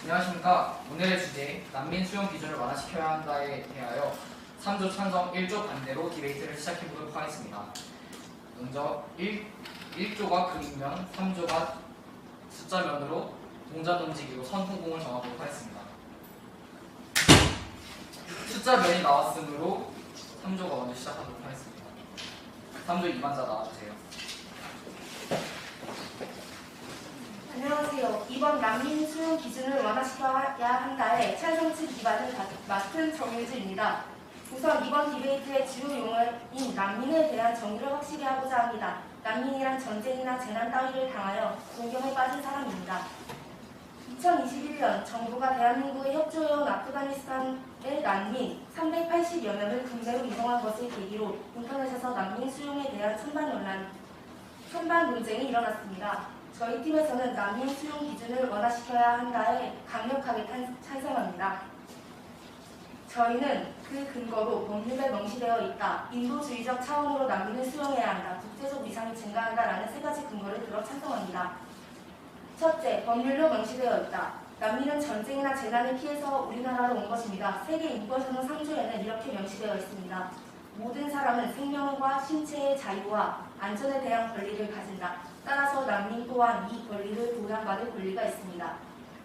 안녕하십니까. 오늘의 주제 난민 수용 기준을 완화시켜야 한다에 대하여 3조 찬성 1조 반대로 디베이트를 시작해보도록 하겠습니다. 먼저 1조가 그림면, 3조가 숫자면으로 동작 움직이고 선후공을 정하도록 하겠습니다. 숫자면이 나왔으므로 3조가 먼저 시작하도록 하겠습니다. 3조 2반자 나와주세요. 안녕하세요. 이번 난민 수용 기준을 완화시켜야 한다에 찬성 측 2반을 맡은 정유주입니다. 우선 이번 디베이트의 주요 용어인 난민에 대한 정의를 확실히 하고자 합니다. 난민이란 전쟁이나 재난 따위를 당하여 공경에 빠진 사람입니다. 2021년 정부가 대한민국에 협조해온 아프가니스탄의 난민 380여 명을 국내로 이송한 것을 계기로 인터넷에서 난민 수용에 대한 찬반 논쟁이 일어났습니다. 저희 팀에서는 난민 수용 기준을 완화시켜야 한다에 강력하게 찬성합니다. 저희는 그 근거로 법률에 명시되어 있다. 인도주의적 차원으로 난민을 수용해야 한다. 국제적 위상이 증가한다라는 세 가지 근거를 들어 찬성합니다. 첫째, 법률로 명시되어 있다. 난민은 전쟁이나 재난을 피해서 우리나라로 온 것입니다. 세계인권선언 3조에는 이렇게 명시되어 있습니다. 모든 사람은 생명과 신체의 자유와 안전에 대한 권리를 가진다. 따라서 난민 또한 이 권리를 보장받을 권리가 있습니다.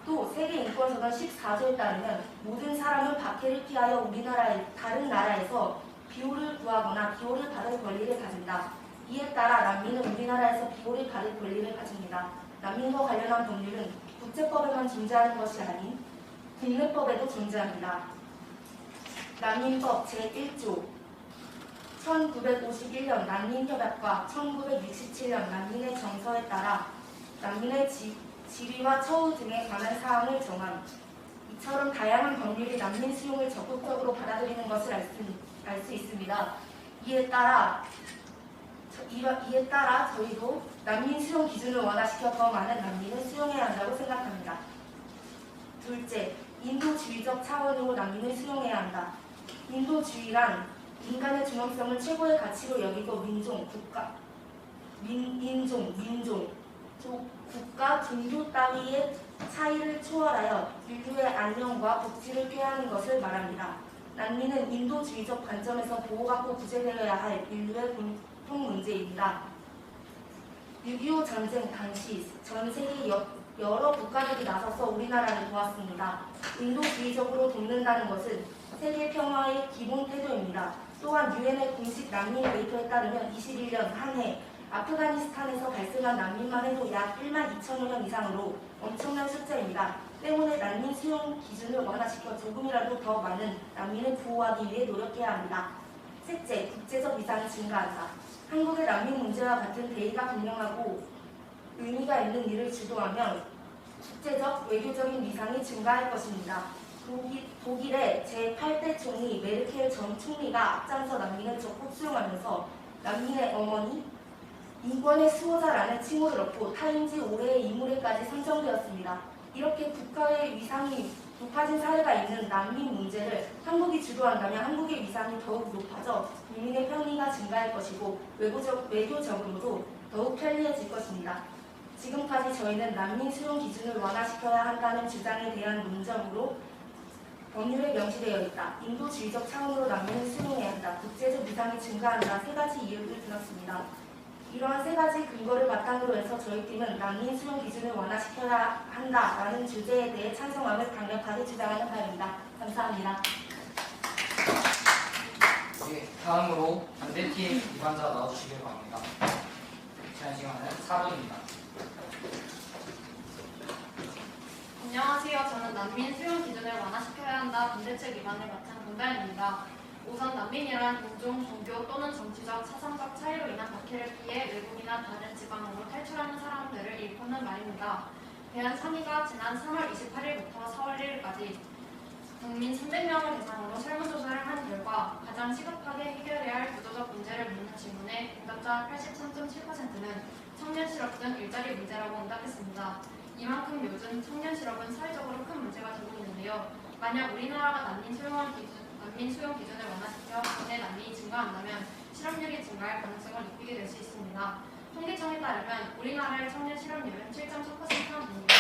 또 세계인권선언 14조에 따르면 모든 사람은 박해를 피하여 우리나라의 다른 나라에서 비호를 구하거나 비호를 받을 권리를 가진다. 이에 따라 난민은 우리나라에서 비호를 받을 권리를 가집니다. 난민과 관련한 법률은 국제법에만 존재하는 것이 아닌 국내법에도 존재합니다. 난민법 제1조 1951년 난민협약과 1967년 난민의 정서에 따라 난민의 지위와 처우 등에 관한 사항을 정함. 이처럼 다양한 법률이 난민 수용을 적극적으로 받아들이는 것을 알 수 있습니다. 이에 따라 저희도 난민 수용 기준을 완화시켜 더 많은 난민을 수용해야 한다고 생각합니다. 둘째, 인도주의적 차원으로 난민을 수용해야 한다. 인도주의란 인간의 중앙성을 최고의 가치로 여기고 국가, 종교 따위의 차이를 초월하여 인류의 안녕과 복지를 꾀하는 것을 말합니다. 난민은 인도주의적 관점에서 보호받고 구제되어야 할 인류의 공통 문제입니다. 6.25 전쟁 당시 전 세계 여러 국가들이 나서서 우리나라를 도왔습니다. 인도주의적으로 돕는다는 것은 세계 평화의 기본 태도입니다. 또한 유엔의 공식 난민 데이터에 따르면 21년 한 해 아프가니스탄에서 발생한 난민만 해도 약 1만 2천여 명 이상으로 엄청난 숫자입니다. 때문에 난민 수용 기준을 완화시켜 조금이라도 더 많은 난민을 보호하기 위해 노력해야 합니다. 셋째, 국제적 위상이 증가한다. 한국의 난민 문제와 같은 대의가 분명하고 의미가 있는 일을 주도하면 국제적 외교적인 위상이 증가할 것입니다. 독일의 제8대 총리 메르켈 전 총리가 앞장서 난민을 적극 수용하면서 난민의 어머니, 인권의 수호자라는 칭호를 얻고 타임즈 올해의 인물에까지 선정되었습니다. 이렇게 국가의 위상이 높아진 사례가 있는 난민 문제를 한국이 주도한다면 한국의 위상이 더욱 높아져 국민의 편의가 증가할 것이고 외교적으로도 더욱 편리해질 것입니다. 지금까지 저희는 난민 수용 기준을 완화시켜야 한다는 주장에 대한 논점으로 법률에 명시되어 있다. 인도주의적 차원으로 난민을 수용해야 한다. 국제적 위상이 증가한다. 세 가지 이유를 들었습니다. 이러한 세 가지 근거를 바탕으로 해서 저희 팀은 난민 수용 기준을 완화시켜야 한다라는 주제에 대해 찬성함을 강력하게 주장하는 바입니다. 감사합니다. 네, 다음으로 반대팀 2반자 나와주시길 바랍니다. 제한 시간은 4분입니다. 안녕하세요. 저는 난민 수용 기준을 완화시켜야 한다 반대측 2반을 맡은 권다현입니다. 우선 난민이란 인종, 종교 또는 정치적, 사상적 차이로 인한 박해를 피해 외국이나 다른 지방으로 탈출하는 사람들을 일컫는 말입니다. 대한상의가 지난 3월 28일부터 4월 1일까지 국민 300명을 대상으로 설문조사를 한 결과 가장 시급하게 해결해야 할 구조적 문제를 묻는 질문에 응답자 83.7%는 청년 실업 등 일자리 문제라고 응답했습니다. 이만큼 요즘 청년 실업은 사회적으로 큰 문제가 되고 있는데요. 만약 우리나라가 난민 수용 기준을 완화시켜 국내 난민이 증가한다면 실업률이 증가할 가능성을 높이게 될 수 있습니다. 통계청에 따르면 우리나라의 청년 실업률은 7.3%나 됩니다.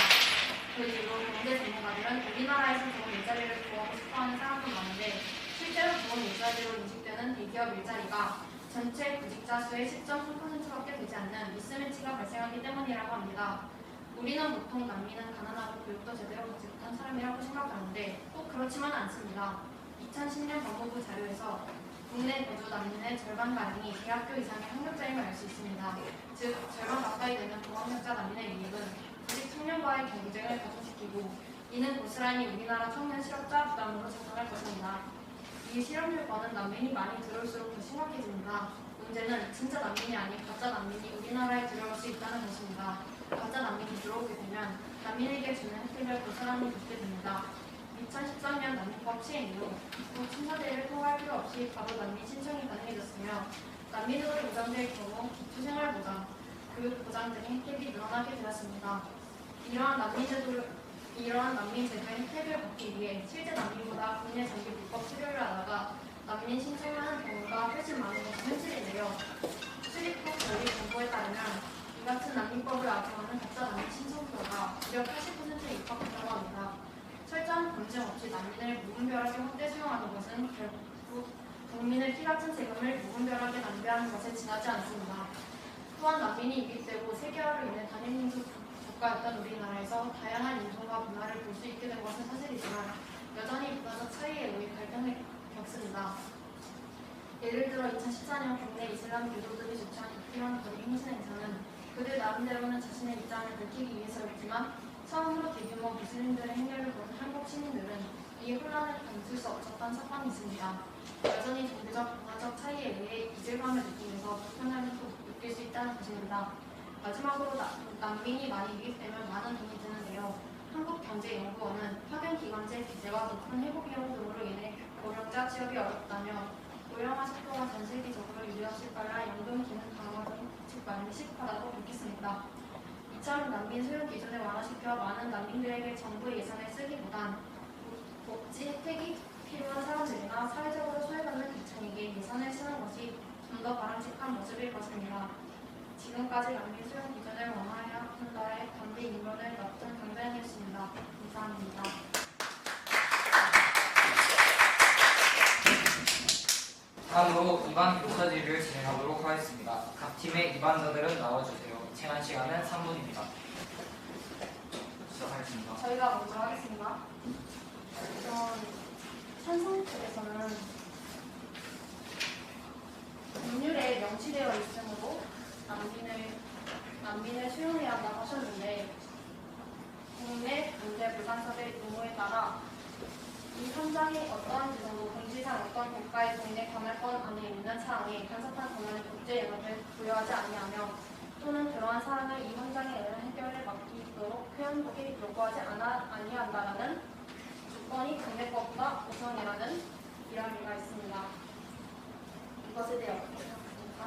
그 이후로 경제 전문가들은 우리나라에서 좋은 일자리를 구하고 싶어하는 사람도 많은데 실제로 좋은 일자리로 인식되는 대기업 일자리가 전체 구직자 수의 10.3%밖에 되지 않는 미스매치가 발생하기 때문이라고 합니다. 우리는 보통 난민은 가난하고 교육도 제대로 받지 못한 사람이라고 생각하는데 꼭 그렇지만 않습니다. 2010년 법무부 자료에서 국내 거주 난민의 절반가량이 대학교 이상의 학력자임을 알 수 있습니다. 즉, 절반 가까이 되는 고학력자 난민의 유입은 구직 청년과의 경쟁을 가중시키고 이는 고스란히 우리나라 청년 실업자 부담으로 작용할 것입니다. 이 실업률과는 난민이 많이 들어올수록 더 심각해집니다. 문제는 진짜 난민이 아닌 가짜 난민이 우리나라에 들어올 수 있다는 것입니다. 가짜 난민이 들어오게 되면 난민에게 주는 혜택을 고스란히 받게 됩니다. 2013년 난민법 시행 이후 국 심사대를 통과할 필요 없이 바로 난민 신청이 가능해졌으며 난민으로 보장될 경우 기초생활보장, 교육보장 등의 혜택이 늘어나게 되었습니다. 이러한 난민 제도의 혜택을 받기 위해 실제 난민보다 국내 장기 불법 수료를 하다가 난민 신청을 하는 경우가 훨씬 많은 것은 현실인데요. 출입국 관리 정보에 따르면 이 같은 난민법을 악용하는 가짜 난민 신청수가 무려 80%에 입학한다고 합니다. 철저한 검증 없이 난민을 무분별하게 확대 수용하는 것은 결국 국민의 피 같은 세금을 무분별하게 낭비하는 것에 지나지 않습니다. 또한 난민이 유입되고 세계화로 인해 단일민족 국가였던 우리나라에서 다양한 인종과 문화를 볼 수 있게 된 것은 사실이지만 여전히 문화적 차이에 의해 갈등을 겪습니다. 예를 들어 2014년 국내 이슬람 교도들이 주최한 이태원 거리 행진 행사는 그들 나름대로는 자신의 입장을 밝히기 위해서였지만 처음으로 대규모 무슬림들의 행렬을 본 한국 시민들은 이 혼란을 감출 수 없었던 사건이 있습니다. 여전히 종교적, 문화적 차이에 의해 이질감을 느끼면서 불편함을 또 느낄 수 있다는 것입니다. 마지막으로 난민이 많이 유입되면 많은 돈이 드는데요. 한국경제연구원은 파견기관제 규제와 높은 회복비용 등으로 인해 고령자 취업이 어렵다며 고령화 속도가 전 세계적으로 유리없을 빨라 연금 기능 강화 등 즉 많이 시급하다고 밝혔습니다. 이처럼 난민 수용 기준을 완화시켜 많은 난민들에게 정부의 예산을 쓰기보단 복지 혜택이 필요한 사람들이나 사회적으로 소외받는 계층에게 예산을 쓰는 것이 좀 더 바람직한 모습일 것입니다. 지금까지 난민 수용 기준을 완화해야 한다의 반대 인론을 맡은 강변이었습니다. 감사합니다. 다음으로 2반 교사질을 진행하도록 하겠습니다. 각 팀의 2반자들은 나와주세요. 제한 시간은 3분입니다. 시작하겠습니다. 저희가 먼저 하겠습니다. 우선 찬성 쪽에서는 법률에 명시되어 있으므로 난민을 수용해야 한다고 하셨는데 국내 문제 불간섭의 의무에 따라 이 현장이 어떠한 지정도 공지상 어떤 국가의 국내 관할권 안에 있는 사항에 간섭한 권한의 국제 영역을 부여하지 아니하며 또는 그러한 사항을 이 현장에 의한 해결을 맡기도록 표현복이 요구하지 아니한다라는 주권이 국내법보다 우선이라는 이야기가 있습니다. 이것에 대해 어떻게 생각하십니까?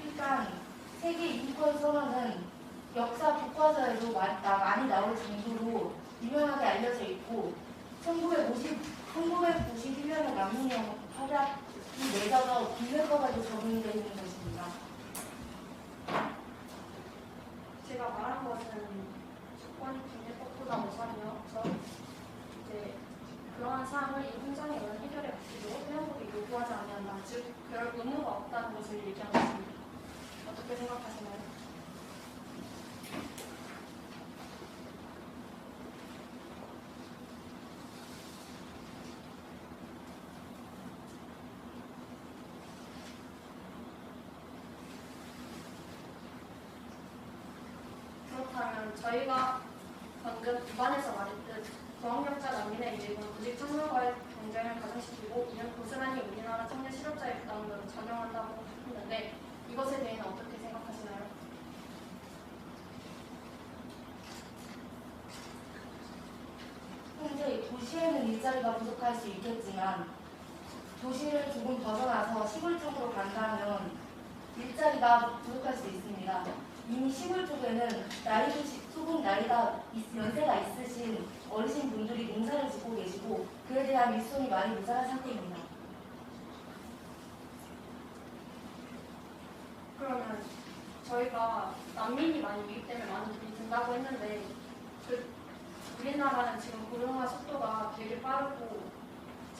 일단 세계 인권 선언은 역사 교과서에도 많이 나올 정도로 유명하게 알려져 있고 1991년에 난민령 협약이 맺어서 국내법에도 적용되어 있는 것입니다. 제가 말한 것은 주권이 국내법보다 우선이어서 이제 그러한 사항을 이 현장에 의한 해결에 맡기도록 회원국이 요구하지 아니한다. 즉, 그럴 의무가 없다는 것을 얘기한 것입니다. 어떻게 생각하시나요? 그렇다면 저희가 방금 2반에서 말했듯 고학력자 난민의 유입은 구직 청년과의 경쟁을 가중시키고 이는 고스란히 우리나라 청년 실업자의 부담으로 작용한다고 했는데 이것에 대해는 어떻게 생각하시나요? 현재 도시에는 일자리가 부족할 수 있겠지만 도시를 조금 벗어나서 시골 쪽으로 간다면 일자리가 부족할 수 있습니다. 이미 시골 쪽에는 조금 연세가 있으신 어르신 분들이 농사를 짓고 계시고 그에 대한 일손이 많이 모자란 상태입니다. 그러면 저희가 난민이 많이 있기 때문에 많은 돈이 든다고 했는데 우리나라는 지금 고령화 속도가 되게 빠르고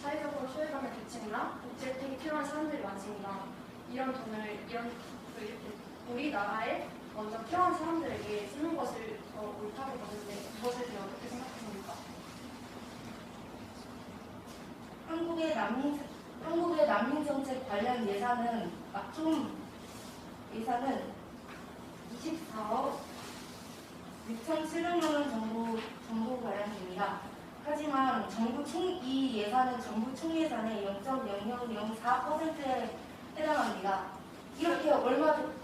사회적으로 소외받는 계층이나 복지 혜택이 필요한 사람들이 많습니다. 이런 돈을 이렇게 우리나라에 먼저 필요한 사람들에게 쓰는 것을 더 옳다고 보는데 이것에 대해 어떻게 생각하십니까? 한국의 난민 정책 관련 예산은 막총 예산은 24억 6,700만 원 정도 관련됩니다. 하지만 이 예산은 정부 총 예산의 0.0004%에 해당합니다. 이렇게 얼마도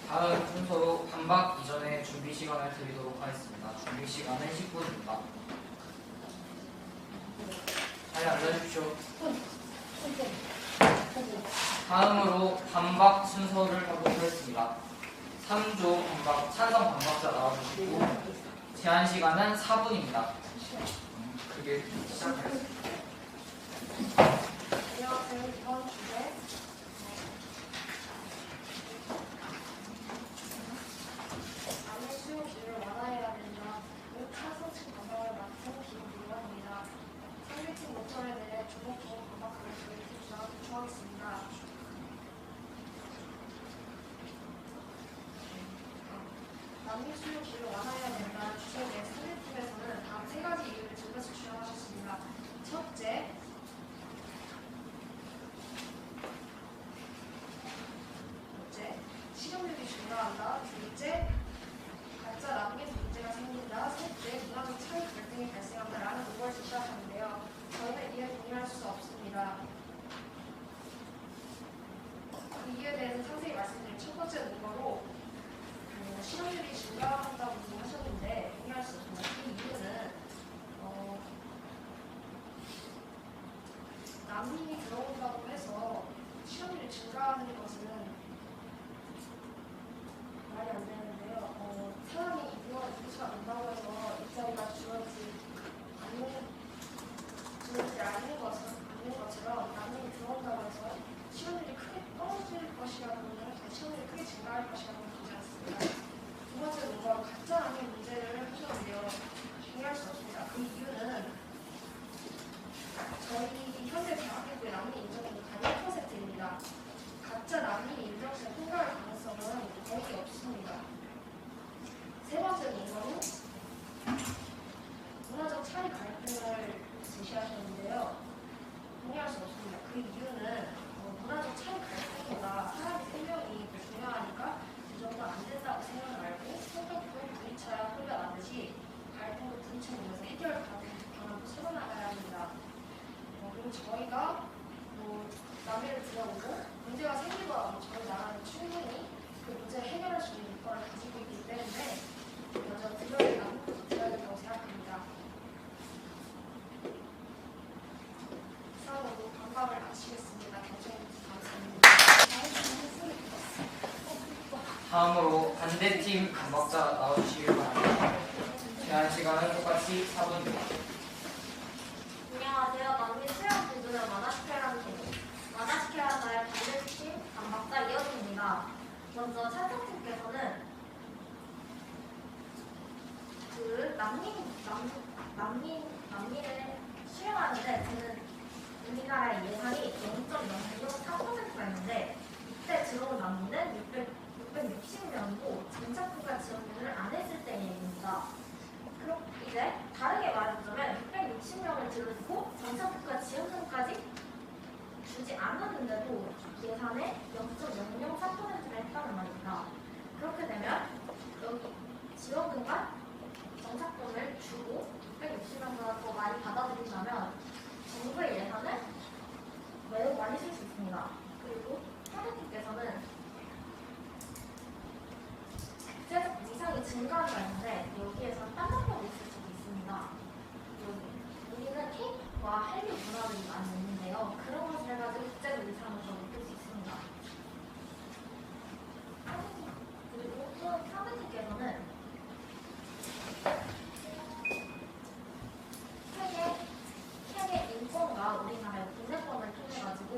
다음 순서로 반박 이전에 준비 시간을 드리도록 하겠습니다. 준비 시간은 10분입니다. 잘 알려주십시오. 다음으로 반박 순서를 하도록 하겠습니다. 3조 반박, 찬성 반박자 나와주시고 제한 시간은 4분입니다. 그게 시작하겠습니다. 안녕하세요. 이번 주제 남의 수용 기준을 완화해야 된다. 차선칙 반박을 맡은 김미화입니다. 상대팀 모션에 대해 조목조목 반박하겠습니다. 주장하겠습니다. 남미 수용 기준을 완화해야 된다는 주장에 상대팀에서는 다음 세 가지 이유를 증거해서 주장하셨습니다. 첫째, 실용률이 증가한다. 둘째, 가짜 납기에서 문제가 생긴다. 셋째, 문화적 차이 갈등이 발생한다라는 의혹을 제시하셨는데요. 저희는 이에 동의할 수 없습니다. 이 이유에 대해서 상세히 말씀드린 첫 번째 논거로 실용률이 증가한다고 하셨는데 동의할 수 없습니다. 그 이유는 난민이 들어온다고 해서 실용률이 증가하는 것은 말이 안 되는데요. 사람이 이곳을 온다고 해서 일자리가 주어지지 않는 것처럼 난민이 들어온다고 해서 실업률이 크게 떨어질 것이라고는 실업률이 크게 증가할 것이라고는 보지 않습니다. 두 번째 논거로 가짜 난민 문제를 하셨는데요. 동의할 수 없습니다. 그 이유는 저희 현재 대한민국의 난민 인정률이 단 1%입니다. 가짜 난민 인정시에 통과할 가능성은 거의 없습니다. 세 번째 논거로 문화적 차이 갈등을 제시하셨는데요. 동의할 수 없습니다. 그 이유는 문화적 차이 갈등보다 사람의 생명이 중요하니까 이 정도 안 된다고 생각을 알고 성격도 부딪혀야 풀려나듯이 갈등도 부딪혀보면서 해결 방안도 세워나가야 합니다. 그리고 저희가 남해를 들어오고 문제가 생기더라도 저희 나라는 충분히 그 문제를 해결할 수 있는 여건을 가지고 있기 때문에 먼저 들어야 된다고 생각합니다. 이상으로 반박을 마치겠습니다. 경청해 주셔서 감사합니다. 다음으로 반대팀 반박자 나와주시길 바랍니다. 제한 시간은 똑같이 4분입니다. 안녕하세요. 난민 수용 기준을 완화시켜야 한다의 반대팀 반박자 이어집니다. 먼저 찬성팀께서는 난민을 수용하는데 저는 우리나라의 예산이 0.004%가 있는데 이때 들어온 난민은 660명이고 정착국가 지원을 안 했을 때의 얘기입니다. 그럼 이제 다르게 말해보자면 660명을 들어주고 정착국가 지원금까지 주지 않았는데도 예산의 0.004%를 했다는 말입니다. 그렇게 되면 여기 지원금과 정착금을 주고 660명보다 더 많이 받아들인다면 정부의 예산을 매우 많이 쓸 수 있습니다. 그리고 사대팀께서는 국제적 위상이 증가한다는데 여기에서 딴 방법이 있을 수도 있습니다. 우리는 케이팝과 한류 문화들이 많이 있는데요. 그런 것을 해가지고 국제적 위상을 더 높일 수 있습니다. 그리고 또 사대팀께서는 세계 인권과 우리나라의 국내권을 통해가지고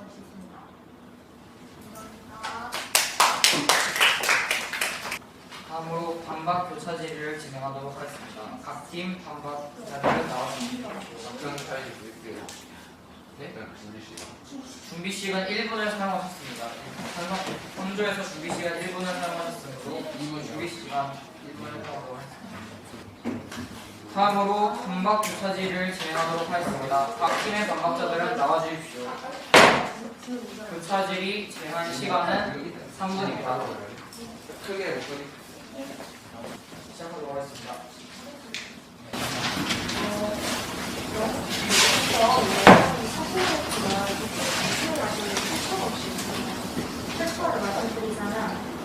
수 있습니다. 감사합니다. 다음으로 반박 교차 질의를 진행하도록 하겠습니다. 각 팀 반박 교차를 나와주십시오. 작전 타임 드릴게요. 네? 준비 시간. 준비 시간 1분을 사용하셨습니다. 선조에서 준비 시간 1분을 사용하셨으므로 2분 준비 시간 1분을 사용하도록 하겠습니다. 다음으로 반박 교차 질의를 진행하도록 하겠습니다. 각 팀의 반박자들은 나와주십시오. 교차 질의 진행한 시간은 3분입니다. 크게 목소리. 시작하도록 하겠습니다. 최초로 말씀드리자면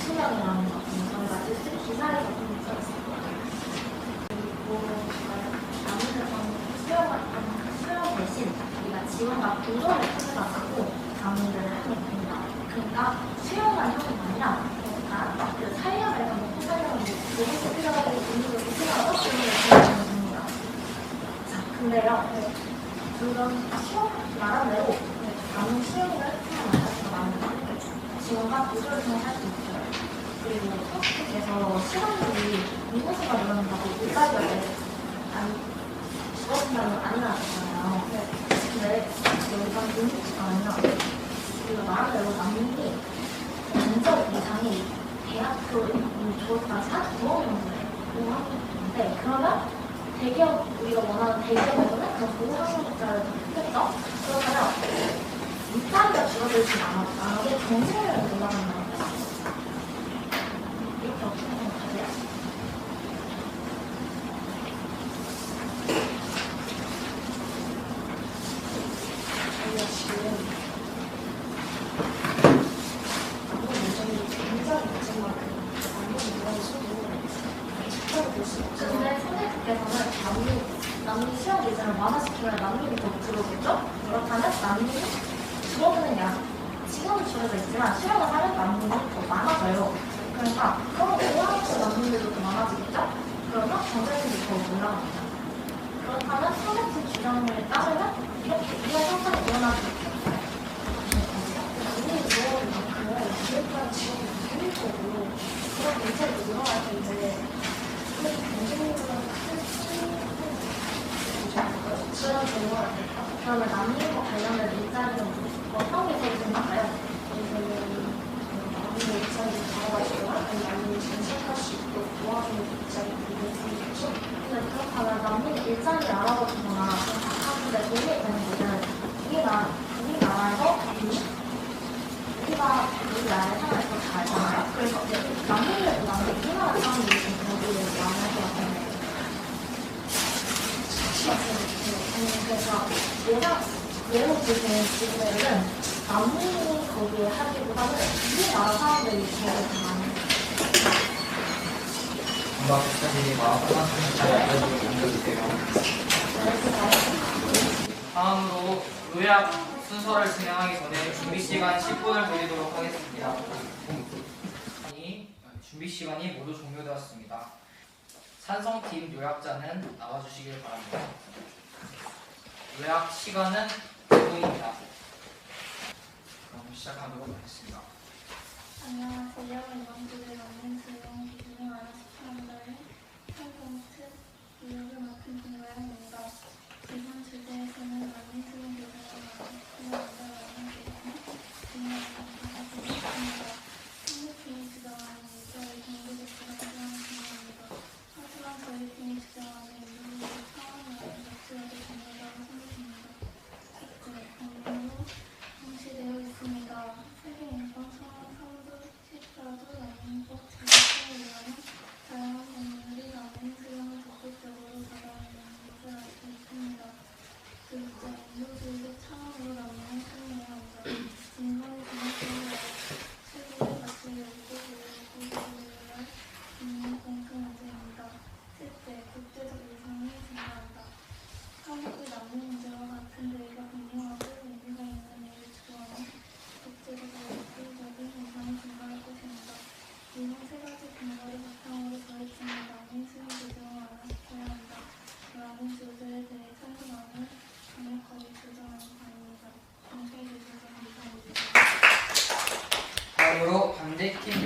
수명이라는 것 같은 저희가 기사에서 좀 있었어요. 수영 대신 우리가 지원과 보조를 통해가지고 강의를 하게 됩니다. 그러니까 수영만 하는 게 아니라 그 살려면서 뭐 포살려면 로봇이 필요하고 운동이 필요하고 수영을 진행하는 겁니다. 자, 근데요, 그런 수영 말한 대로 아무 수영을 하는 많은 지원과 보조를 통해 할 수 있어요. 그리고 토픽에서 시간들이 인구수가 늘어난다고 일까지가 안 죽어진다는 안 나왔잖아요. 근데 여기가 인구수가 아니라 우리가 말한 대로 남미 면접 이상이 대학교 졸업까지 한 9억 정도인데 그러면 대기업 우리가 원하는 대기업에서는 그 보호학력자를 더 크겠죠? 그러면 일자리가 줄어들지 않아도 경쟁률이 올라간다는 거죠. 이렇게 어떻게 생각하세요? 저희가 지금 아무리 요즘이 굉장히 낮은 만큼 아무리 무언수도 직접을 볼 수 없죠. 근데 선생님께서는 남미 수영 예제를 완화시키면 남미이 더 들어오겠죠? 그렇다면 남미이 줄어드는 양 지금은 줄어져 있지만 수영을 하는 남미이 더 많아져요. 그러니까 그럼 고학년 남미들도 더 많아지겠죠? 그러면 경쟁률이 더 올라갑니다. 그렇다면 선생님 주장을 따르면 이렇게 이해 현상이 일어나지 않겠어요. 남미이 들어오는 만큼 기획과 지원이 효율적으로 그런 문제를 늘어날 텐데 그래서 경쟁률은 그런 경우가 될까? 그러면 남미과 관련된 일자리는 어떤 게 제일 좋을까요? 남미의 일자리를 잡아가지고 남미를 전색할 수 있도록 도와주는 일자리를 좋죠. 근데 그렇다면 남미의 일자리를 알아보거나 바꾸는데 도움이 되는 것은 우리나라에서 우리나라의 사람을 더 잘 알잖아요. 그래서 남미보다는 우리나라 사람들이 좀 거기를 많이 할 것 같아요. 그래서 예로 드는 지구들은 남미 거기에 하기보다는 우리나라 사람들이 제일 많이 반박 교차 질의가 끝났습니다. 알려주세요. 다음으로 요약 순서를 진행하기 전에 준비 시간 10분을 드리도록 하겠습니다. 준비 시간이 모두 종료되었습니다. 찬성팀 요약자는 나와주시길 바랍니다. 요약 시간은 5분입니다. 그럼 시작하도록 하겠습니다. 안녕하세요. 이번 주제 남는 수용 기준을 알아보는 콘텐츠 요약을 맡은 김가영입니다. 이번 주제에서는 남는 수용 기준을 만들어가는 기준을 상대팀이 주장하는 일자리 경제적으로 가져가는 기준입니다. 하지만 저희 팀이 주장하는 인도적인 상황이 아닌 맥주라도 중요하다고 생각합니다.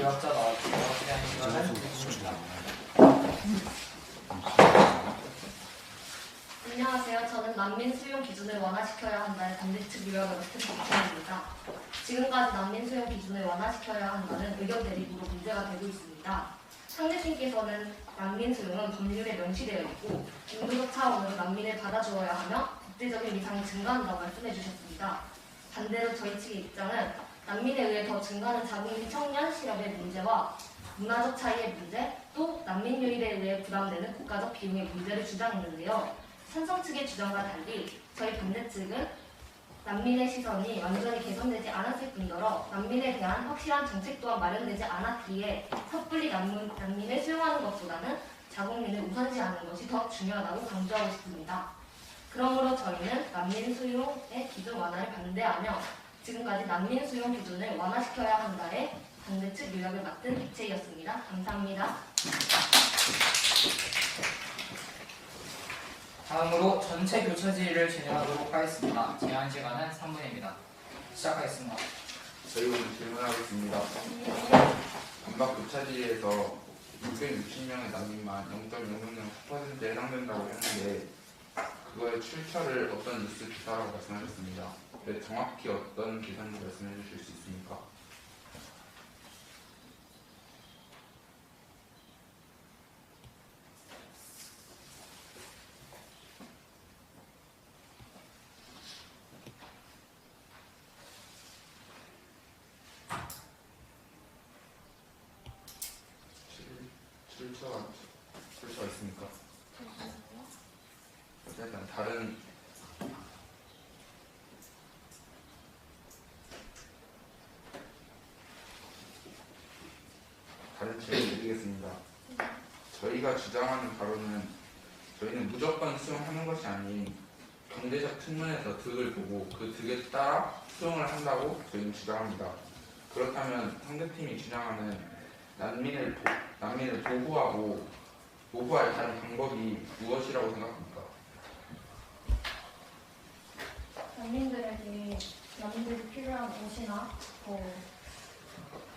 의학자 나와주세요. 제한 시간은 1분입니다. 안녕하세요. 저는 난민 수용 기준을 완화시켜야 한다는 반대측 유력을 맡은 박준입니다. 지금까지 난민 수용 기준을 완화시켜야 한다는 의견 대립으로 문제가 되고 있습니다. 상대팀께서는 난민 수용은 법률에 명시되어 있고 인도적 차원으로 난민을 받아주어야 하며 국제적인 위상이 증가한다고 말씀해 주셨습니다. 반대로 저희 측의 입장은 난민에 의해 더 증가하는 자국민 청년 실업의 문제와 문화적 차이의 문제, 또 난민 유입에 의해 부담되는 국가적 비용의 문제를 주장했는데요. 찬성 측의 주장과 달리 저희 반대 측은 난민의 시선이 완전히 개선되지 않았을 뿐더러 난민에 대한 확실한 정책 또한 마련되지 않았기에 섣불리 난민을 수용하는 것보다는 자국민을 우선시하는 것이 더 중요하다고 강조하고 싶습니다. 그러므로 저희는 난민 수용의 기준 완화를 반대하며 지금까지 난민 수용 기준을 완화시켜야 한다에 반대 측 요약을 맡은 이채희였습니다. 감사합니다. 다음으로 전체 교차지를 진행하도록 하겠습니다. 제한 시간은 3분입니다. 시작하겠습니다. 저희 오늘 질문하겠습니다. 반박 교차지에서 660명의 난민만 0.000% 해당된다고 했는데 그거의 출처를 어떤 뉴스 기사라고 말씀하셨습니다. 네, 정확히 어떤 기사인지 말씀해 주실 수 있습니까? 출처가 있습니까? 어쨌든 다른 질문 드리겠습니다. 저희가 주장하는 바로는 저희는 무조건 수용하는 것이 아닌 경제적 측면에서 득을 보고 그 득에 따라 수용을 한다고 저희는 주장합니다. 그렇다면 상대팀이 주장하는 난민을 보호하고 보호할 다른 방법이 무엇이라고 생각합니까? 난민들이 필요한 옷이나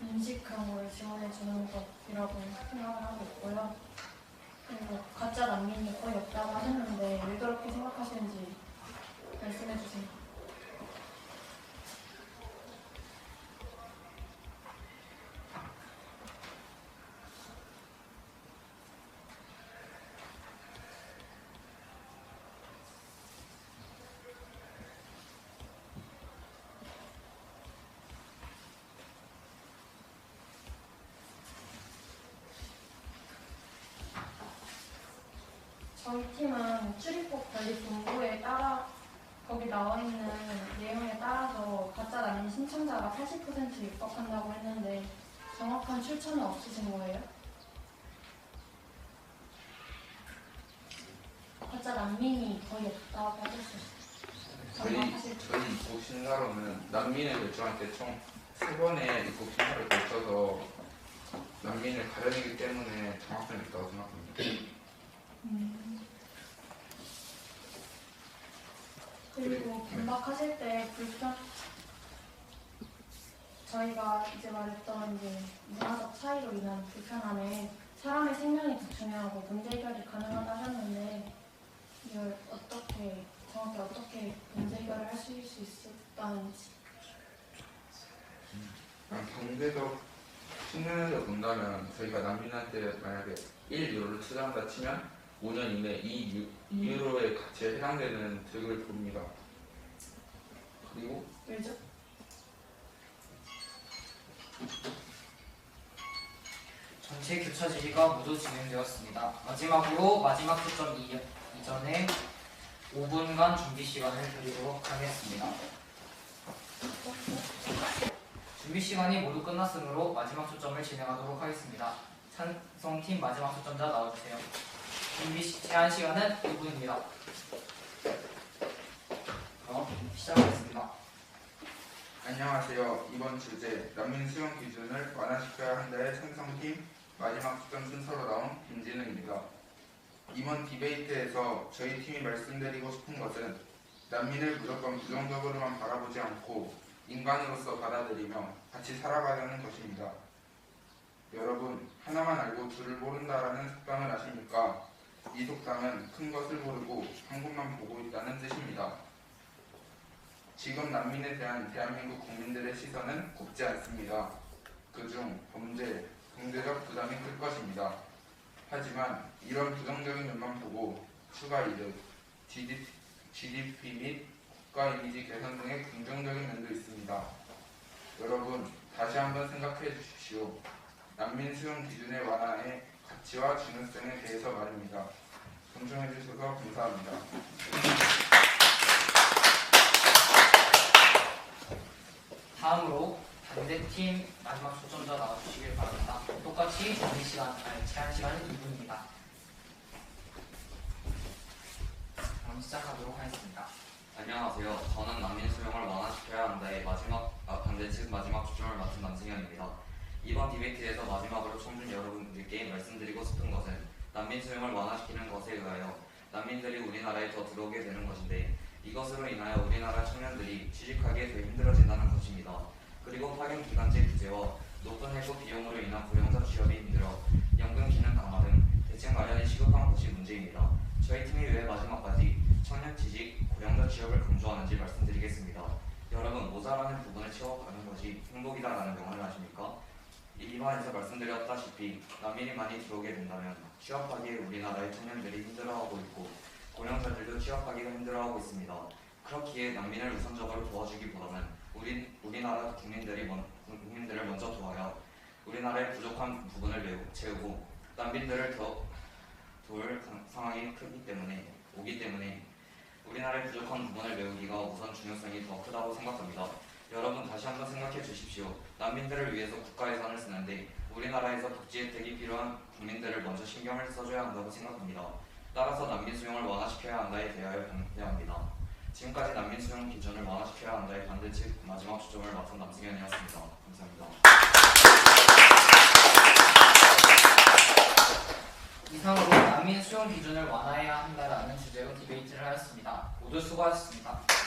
음식 그런 걸 지원해 주는 것이라고 생각을 하고 있고요. 그리고 가짜 난민이 거의 없다고 하셨는데 왜 그렇게 생각하시는지 말씀해 주세요. 저희 팀은 출입국 관리 본부에 따라 거기 나와 있는 내용에 따라서 가짜 난민 신청자가 80% 입국한다고 했는데 정확한 출처는 없으신 거예요? 가짜 난민이 거의 없다고 하셨어요. 저희 입국 심사로는 난민을 결정할 때 총 3번의 입국 심사를 거쳐서 난민을 가려내기 때문에 정확성이 있다고 생각합니다. 그리고 반박하실 때 저희가 이제 말했던 문화적 차이로 인한 불편함에 사람의 생명이 더 중요하고 문제 해결이 가능하다 하셨는데 이걸 정확히 어떻게 문제 해결을 하실 수 있었다는지. 경제적 측면에서 본다면 저희가 난민한테 만약에 1유로를 투자한다 치면 5년 이내 2유로의 가치에 해당되는 득을 봅니다. 그리고 왜죠? 전체 교차지가 모두 진행되었습니다. 마지막으로 마지막 초점 이전에 5분간 준비 시간을 드리도록 하겠습니다. 준비 시간이 모두 끝났으므로 마지막 초점을 진행하도록 하겠습니다. 찬성팀 마지막 초점자 나와주세요. 제한 시간은 2분입니다. 그럼 시작하겠습니다. 안녕하세요. 이번 주제 난민 수용 기준을 완화시켜야 한다의 찬성팀 마지막 초점 순서로 나온 김진우입니다. 이번 디베이트에서 저희 팀이 말씀드리고 싶은 것은 난민을 무조건 부정적으로만 바라보지 않고 인간으로서 받아들이며 같이 살아가자는 것입니다. 여러분, 하나만 알고 둘을 모른다라는 속담을 아십니까? 이 속담은 큰 것을 모르고 한 곳만 보고 있다는 뜻입니다. 지금 난민에 대한 대한민국 국민들의 시선은 곱지 않습니다. 그중 범죄, 경제적 부담이 클 것입니다. 하지만 이런 부정적인 면만 보고 추가 이득, GDP 및 국가 이미지 개선 등의 긍정적인 면도 있습니다. 여러분, 다시 한번 생각해 주십시오. 난민 수용 기준의 완화의 가치와 중요성에 대해서 말입니다. 존중해 주셔서 감사합니다. 다음으로 반대팀 마지막 초점자 나와주시길 바랍니다. 똑같이 제한 시간은 2분입니다. 그럼 시작하도록 하겠습니다. 안녕하세요. 저는 난민 수용을 완화시켜야 한다의 반대측 마지막 초점을 맡은 남승현입니다. 이번 디베이트에서 마지막으로 청중 여러분들께 말씀드리고 싶은 것은 난민 수용을 완화시키는 것에 의하여 난민들이 우리나라에 더 들어오게 되는 것인데 이것으로 인하여 우리나라 청년들이 취직하기에 더 힘들어진다는 것입니다. 그리고 파견 기간제 규제와 높은 해고 비용으로 인한 고령자 취업이 힘들어 연금 기능 강화 등 대책 마련이 시급한 것이 문제입니다. 저희 팀이 왜 마지막까지 청년 취직, 고령자 취업을 강조하는지 말씀드리겠습니다. 여러분, 모자라는 부분을 채워가는 것이 행복이다라는 명언을 아십니까? 이반에서 말씀드렸다시피 난민이 많이 들어오게 된다면 취업하기에 우리나라의 청년들이 힘들어하고 있고 고령자들도 취업하기가 힘들어하고 있습니다. 그렇기에 난민을 우선적으로 도와주기보다는 우리나라 국민들을 먼저 도와야 우리나라의 부족한 부분을 채우고 난민들을 더 도울 상황이 오기 때문에 우리나라의 부족한 부분을 메우기가 우선 중요성이 더 크다고 생각합니다. 여러분, 다시 한번 생각해 주십시오. 난민들을 위해서 국가 예산을 쓰는데 우리나라에서 복지 혜택이 필요한 국민들을 먼저 신경을 써줘야 한다고 생각합니다. 따라서 난민 수용을 완화시켜야 한다에 대하여 반대합니다. 지금까지 난민 수용 기준을 완화시켜야 한다의 반대측 마지막 초점을 맡은 남승현이었습니다. 감사합니다. 이상으로 난민 수용 기준을 완화해야 한다라는 주제로 디베이트를 하였습니다. 모두 수고하셨습니다.